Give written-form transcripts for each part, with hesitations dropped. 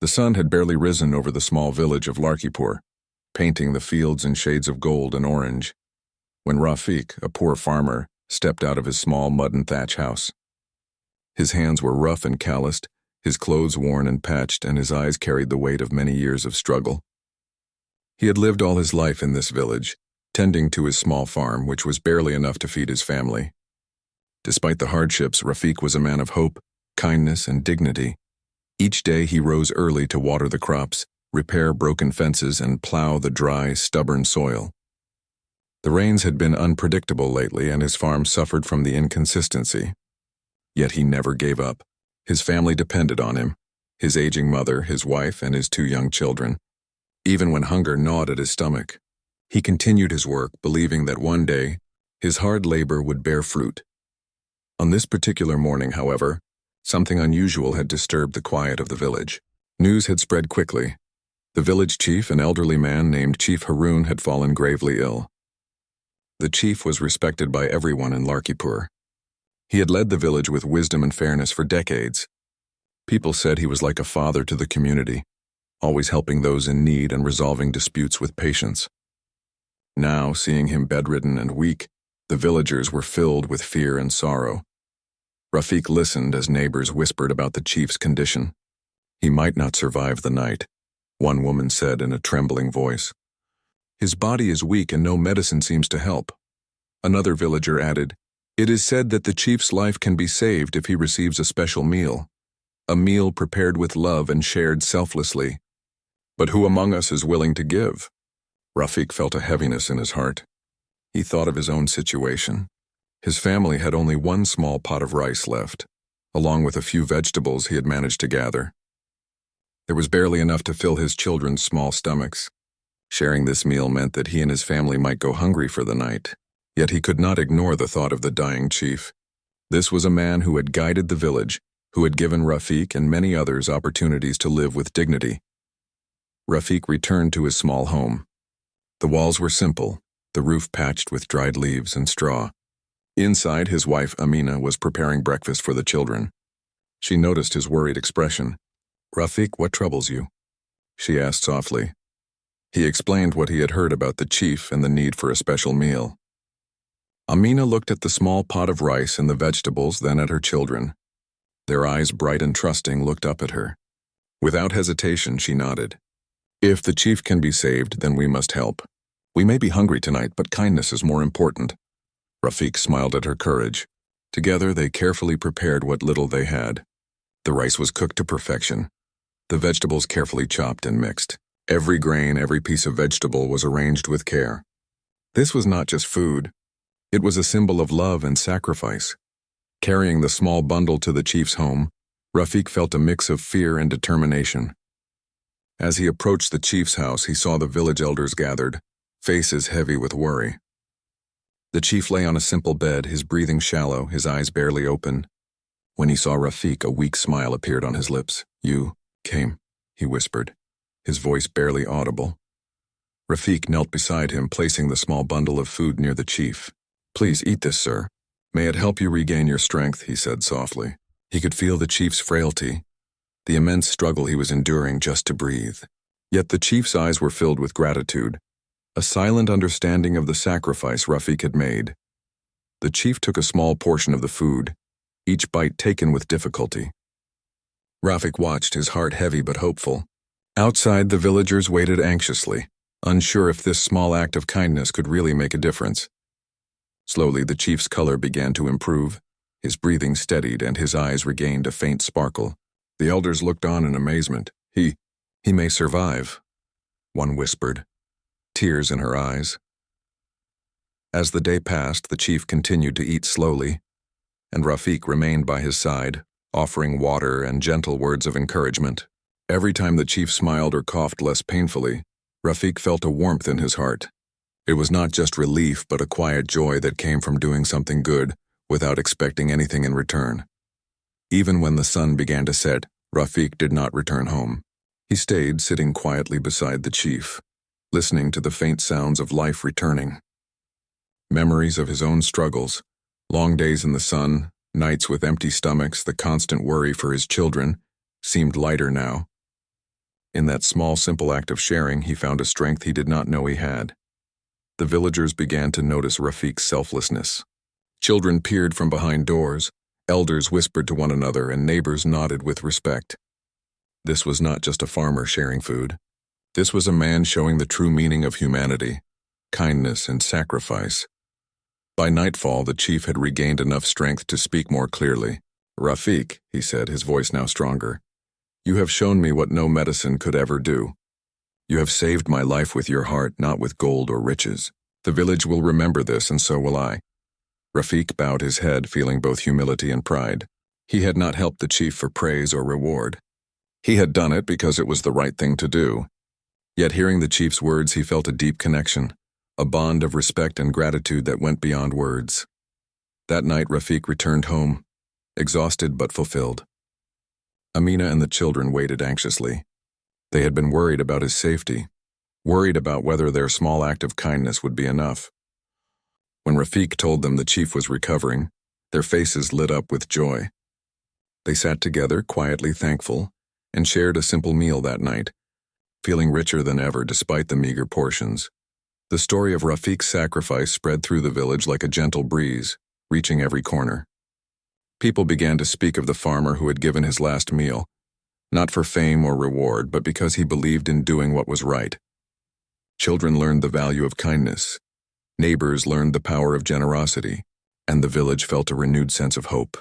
The sun had barely risen over the small village of Larkipur, painting the fields in shades of gold and orange, when Rafik, a poor farmer, stepped out of his small mud and thatch house. His hands were rough and calloused, his clothes worn and patched, and his eyes carried the weight of many years of struggle. He had lived all his life in this village, tending to his small farm, which was barely enough to feed his family. Despite the hardships, Rafik was a man of hope, kindness, and dignity. Each day he rose early to water the crops, repair broken fences, and plow the dry, stubborn soil. The rains had been unpredictable lately, and his farm suffered from the inconsistency. Yet he never gave up. His family depended on him, his aging mother, his wife, and his 2 young children. Even when hunger gnawed at his stomach, he continued his work, believing that one day his hard labor would bear fruit. On this particular morning, however, something unusual had disturbed the quiet of the village. News had spread quickly. The village chief, an elderly man named Chief Haroon, had fallen gravely ill. The chief was respected by everyone in Larkipur. He had led the village with wisdom and fairness for decades. People said he was like a father to the community, always helping those in need and resolving disputes with patience. Now, seeing him bedridden and weak, the villagers were filled with fear and sorrow. Rafik listened as neighbors whispered about the chief's condition. He might not survive the night, one woman said in a trembling voice. His body is weak and no medicine seems to help. Another villager added, "It is said that the chief's life can be saved if he receives a special meal, a meal prepared with love and shared selflessly. But who among us is willing to give?" Rafik felt a heaviness in his heart. He thought of his own situation. His family had only 1 small pot of rice left, along with a few vegetables he had managed to gather. There was barely enough to fill his children's small stomachs. Sharing this meal meant that he and his family might go hungry for the night. Yet he could not ignore the thought of the dying chief. This was a man who had guided the village, who had given Rafik and many others opportunities to live with dignity. Rafik returned to his small home. The walls were simple, the roof patched with dried leaves and straw. Inside, his wife Amina was preparing breakfast for the children. She noticed his worried expression. "Rafik, what troubles you?" she asked softly. He explained what he had heard about the chief and the need for a special meal. Amina looked at the small pot of rice and the vegetables, then at her children. Their eyes, bright and trusting, looked up at her. Without hesitation, she nodded. "If the chief can be saved, then we must help. We may be hungry tonight, but kindness is more important." Rafik smiled at her courage. Together, they carefully prepared what little they had. The rice was cooked to perfection, the vegetables carefully chopped and mixed. Every grain, every piece of vegetable was arranged with care. This was not just food. It was a symbol of love and sacrifice. Carrying the small bundle to the chief's home, Rafik felt a mix of fear and determination. As he approached the chief's house, he saw the village elders gathered, faces heavy with worry. The chief lay on a simple bed, his breathing shallow, his eyes barely open. When he saw Rafik, a weak smile appeared on his lips. "You came," he whispered, his voice barely audible. Rafik knelt beside him, placing the small bundle of food near the chief. "Please eat this, sir. May it help you regain your strength," he said softly. He could feel the chief's frailty, the immense struggle he was enduring just to breathe. Yet the chief's eyes were filled with gratitude, a silent understanding of the sacrifice Rafik had made. The chief took a small portion of the food, each bite taken with difficulty. Rafik watched, his heart heavy but hopeful. Outside, the villagers waited anxiously, unsure if this small act of kindness could really make a difference. Slowly, the chief's color began to improve. His breathing steadied and his eyes regained a faint sparkle. The elders looked on in amazement. He may survive," one whispered, tears in her eyes. As the day passed, the chief continued to eat slowly, and Rafik remained by his side, offering water and gentle words of encouragement. Every time the chief smiled or coughed less painfully, Rafik felt a warmth in his heart. It was not just relief, but a quiet joy that came from doing something good without expecting anything in return. Even when the sun began to set, Rafik did not return home. He stayed sitting quietly beside the chief, listening to the faint sounds of life returning. Memories of his own struggles, long days in the sun, nights with empty stomachs, the constant worry for his children, seemed lighter now. In that small, simple act of sharing, he found a strength he did not know he had. The villagers began to notice Rafiq's selflessness. Children peered from behind doors, elders whispered to one another, and neighbors nodded with respect. This was not just a farmer sharing food. This was a man showing the true meaning of humanity, kindness, and sacrifice. By nightfall, the chief had regained enough strength to speak more clearly. "Rafiq," he said, his voice now stronger, "you have shown me what no medicine could ever do. You have saved my life with your heart, not with gold or riches. The village will remember this, and so will I." Rafiq bowed his head, feeling both humility and pride. He had not helped the chief for praise or reward. He had done it because it was the right thing to do. Yet hearing the chief's words, he felt a deep connection, a bond of respect and gratitude that went beyond words. That night, Rafiq returned home, exhausted but fulfilled. Amina and the children waited anxiously. They had been worried about his safety, worried about whether their small act of kindness would be enough. When Rafiq told them the chief was recovering, their faces lit up with joy. They sat together, quietly thankful, and shared a simple meal that night, feeling richer than ever despite the meager portions. The story of Rafiq's sacrifice spread through the village like a gentle breeze, reaching every corner. People began to speak of the farmer who had given his last meal, not for fame or reward, but because he believed in doing what was right. Children learned the value of kindness. Neighbors learned the power of generosity, and the village felt a renewed sense of hope.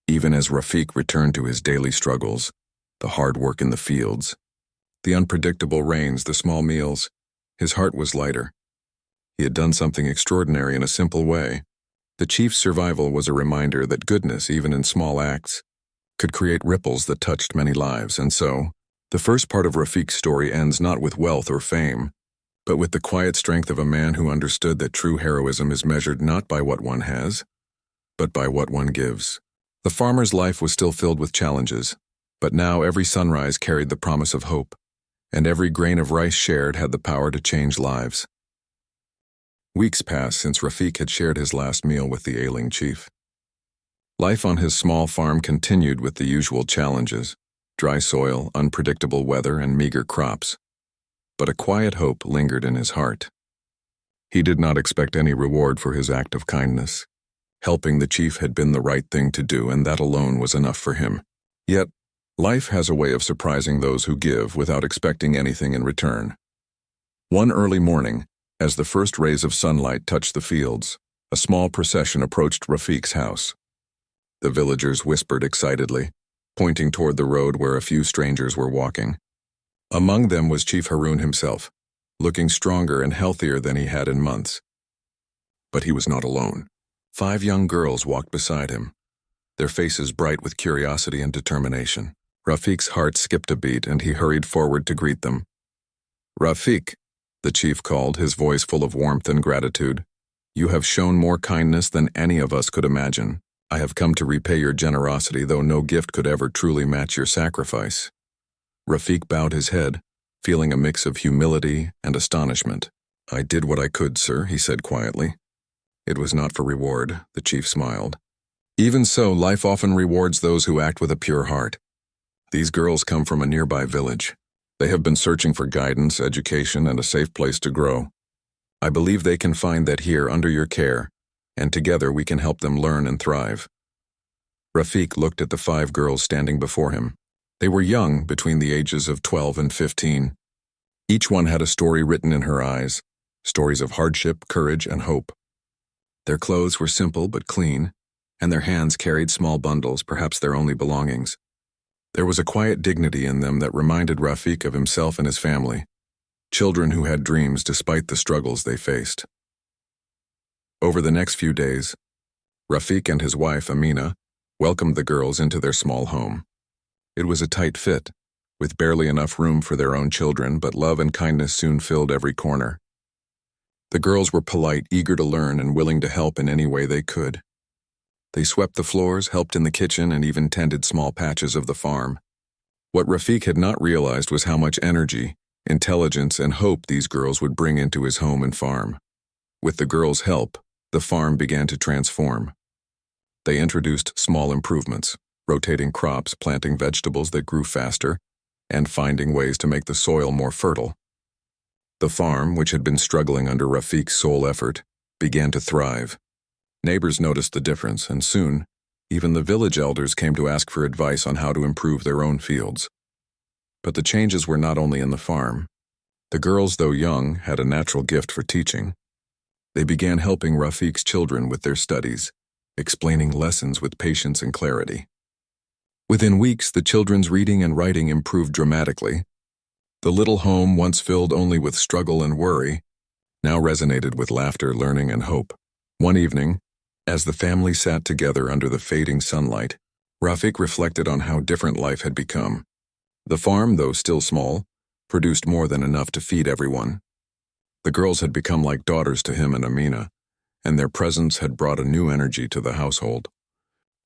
Even as Rafiq returned to his daily struggles, the hard work in the fields, the unpredictable rains, the small meals, his heart was lighter. He had done something extraordinary in a simple way. The chief's survival was a reminder that goodness, even in small acts, could create ripples that touched many lives. And so, the first part of Rafiq's story ends not with wealth or fame, but with the quiet strength of a man who understood that true heroism is measured not by what one has, but by what one gives. The farmer's life was still filled with challenges, but now every sunrise carried the promise of hope, and every grain of rice shared had the power to change lives. Weeks passed since Rafiq had shared his last meal with the ailing chief. Life on his small farm continued with the usual challenges: dry soil, unpredictable weather, and meager crops. But a quiet hope lingered in his heart. He did not expect any reward for his act of kindness. Helping the chief had been the right thing to do, and that alone was enough for him. Yet, life has a way of surprising those who give without expecting anything in return. One early morning, as the first rays of sunlight touched the fields, a small procession approached Rafiq's house. The villagers whispered excitedly, pointing toward the road where a few strangers were walking. Among them was Chief Harun himself, looking stronger and healthier than he had in months. But he was not alone. 5 young girls walked beside him, their faces bright with curiosity and determination. Rafiq's heart skipped a beat, and he hurried forward to greet them. "Rafiq," the chief called, his voice full of warmth and gratitude, "you have shown more kindness than any of us could imagine. I have come to repay your generosity, though no gift could ever truly match your sacrifice." Rafiq bowed his head, feeling a mix of humility and astonishment. "I did what I could, sir," he said quietly. "It was not for reward," the chief smiled. "Even so, life often rewards those who act with a pure heart. These girls come from a nearby village. They have been searching for guidance, education, and a safe place to grow. I believe they can find that here under your care, and together we can help them learn and thrive." Rafiq looked at the 5 girls standing before him. They were young, between the ages of 12 and 15. Each one had a story written in her eyes, stories of hardship, courage, and hope. Their clothes were simple but clean, and their hands carried small bundles, perhaps their only belongings. There was a quiet dignity in them that reminded Rafiq of himself and his family, children who had dreams despite the struggles they faced. Over the next few days, Rafiq and his wife, Amina, welcomed the girls into their small home. It was a tight fit, with barely enough room for their own children, but love and kindness soon filled every corner. The girls were polite, eager to learn, and willing to help in any way they could. They swept the floors, helped in the kitchen, and even tended small patches of the farm. What Rafiq had not realized was how much energy, intelligence, and hope these girls would bring into his home and farm. With the girls' help, the farm began to transform. They introduced small improvements, rotating crops, planting vegetables that grew faster, and finding ways to make the soil more fertile. The farm, which had been struggling under Rafiq's sole effort, began to thrive. Neighbors noticed the difference, and soon, even the village elders came to ask for advice on how to improve their own fields. But the changes were not only in the farm. The girls, though young, had a natural gift for teaching. They began helping Rafiq's children with their studies, explaining lessons with patience and clarity. Within weeks, the children's reading and writing improved dramatically. The little home, once filled only with struggle and worry, now resonated with laughter, learning, and hope. One evening, as the family sat together under the fading sunlight, Rafiq reflected on how different life had become. The farm, though still small, produced more than enough to feed everyone. The girls had become like daughters to him and Amina, and their presence had brought a new energy to the household.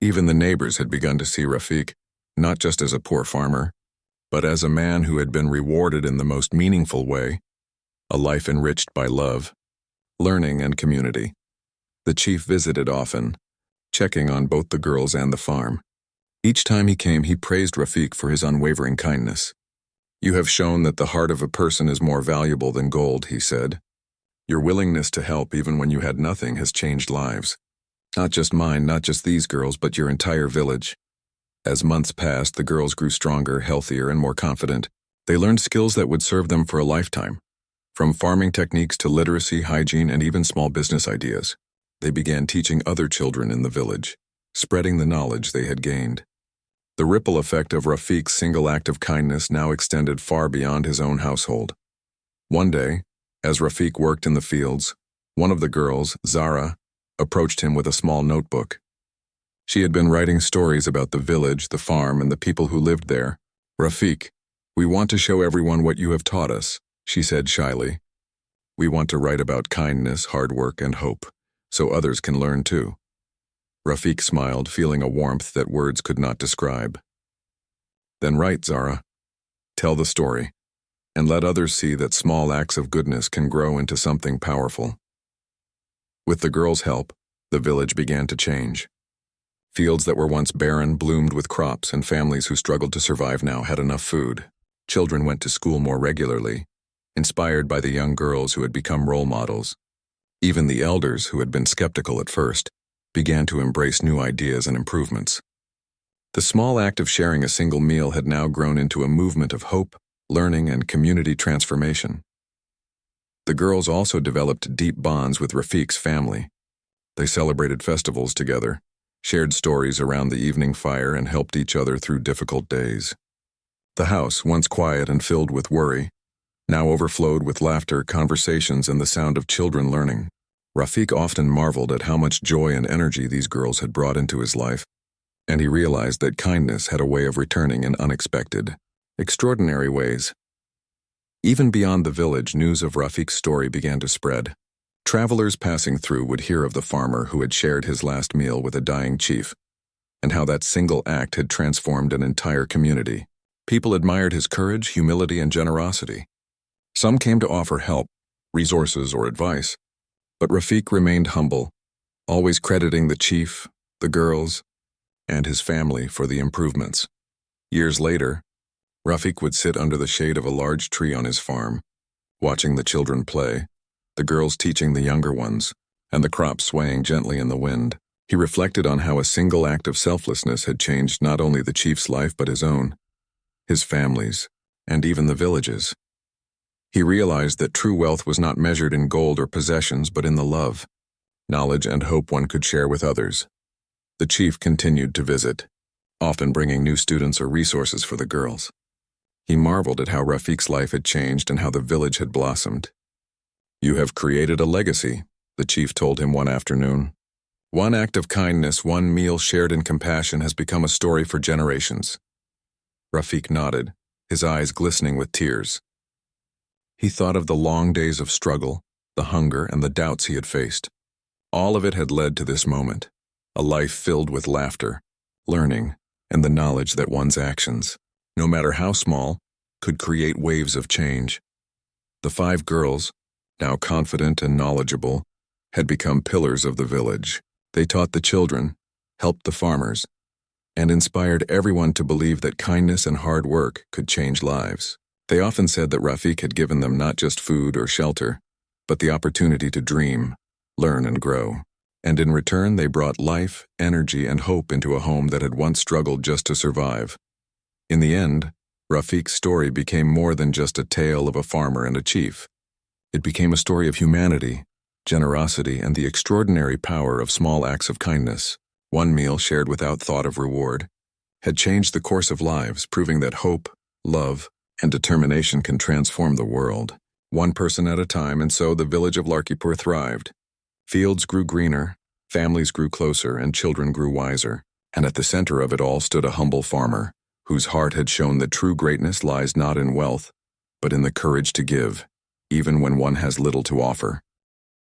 Even the neighbors had begun to see Rafiq, not just as a poor farmer, but as a man who had been rewarded in the most meaningful way, a life enriched by love, learning, and community. The chief visited often, checking on both the girls and the farm. Each time he came, he praised Rafiq for his unwavering kindness. "You have shown that the heart of a person is more valuable than gold," he said. "Your willingness to help even when you had nothing has changed lives. Not just mine, not just these girls, but your entire village." As months passed, the girls grew stronger, healthier, and more confident. They learned skills that would serve them for a lifetime. From farming techniques to literacy, hygiene, and even small business ideas. They began teaching other children in the village, spreading the knowledge they had gained. The ripple effect of Rafiq's single act of kindness now extended far beyond his own household. One day, as Rafiq worked in the fields, one of the girls, Zara, approached him with a small notebook. She had been writing stories about the village, the farm, and the people who lived there. "Rafiq, we want to show everyone what you have taught us," she said shyly. "We want to write about kindness, hard work, and hope, so others can learn too." Rafiq smiled, feeling a warmth that words could not describe. "Then write, Zara. Tell the story, and let others see that small acts of goodness can grow into something powerful." With the girls' help, the village began to change. Fields that were once barren bloomed with crops, and families who struggled to survive now had enough food. Children went to school more regularly, inspired by the young girls who had become role models. Even the elders, who had been skeptical at first, began to embrace new ideas and improvements. The small act of sharing a single meal had now grown into a movement of hope, learning, and community transformation. The girls also developed deep bonds with Rafiq's family. They celebrated festivals together, shared stories around the evening fire, and helped each other through difficult days. The house, once quiet and filled with worry, now overflowed with laughter, conversations, and the sound of children learning. Rafiq often marveled at how much joy and energy these girls had brought into his life, and he realized that kindness had a way of returning in unexpected, extraordinary ways. Even beyond the village, news of Rafiq's story began to spread. Travelers passing through would hear of the farmer who had shared his last meal with a dying chief, and how that single act had transformed an entire community. People admired his courage, humility, and generosity. Some came to offer help, resources, or advice, but Rafiq remained humble, always crediting the chief, the girls, and his family for the improvements. Years later, Rafiq would sit under the shade of a large tree on his farm, watching the children play, the girls teaching the younger ones, and the crops swaying gently in the wind. He reflected on how a single act of selflessness had changed not only the chief's life but his own, his family's, and even the village's. He realized that true wealth was not measured in gold or possessions but in the love, knowledge, and hope one could share with others. The chief continued to visit, often bringing new students or resources for the girls. He marveled at how Rafiq's life had changed and how the village had blossomed. "You have created a legacy," the chief told him one afternoon. "One act of kindness, one meal shared in compassion has become a story for generations." Rafiq nodded, his eyes glistening with tears. He thought of the long days of struggle, the hunger, and the doubts he had faced. All of it had led to this moment, a life filled with laughter, learning, and the knowledge that one's actions, no matter how small, could create waves of change. The 5 girls, now confident and knowledgeable, had become pillars of the village. They taught the children, helped the farmers, and inspired everyone to believe that kindness and hard work could change lives. They often said that Rafik had given them not just food or shelter, but the opportunity to dream, learn, and grow. And in return, they brought life, energy, and hope into a home that had once struggled just to survive. In the end, Rafik's story became more than just a tale of a farmer and a chief. It became a story of humanity, generosity, and the extraordinary power of small acts of kindness. One meal shared without thought of reward had changed the course of lives, proving that hope, love, and determination can transform the world, one person at a time. And so the village of Larkipur thrived. Fields grew greener, families grew closer, and children grew wiser. And at the center of it all stood a humble farmer, whose heart had shown that true greatness lies not in wealth, but in the courage to give, even when one has little to offer.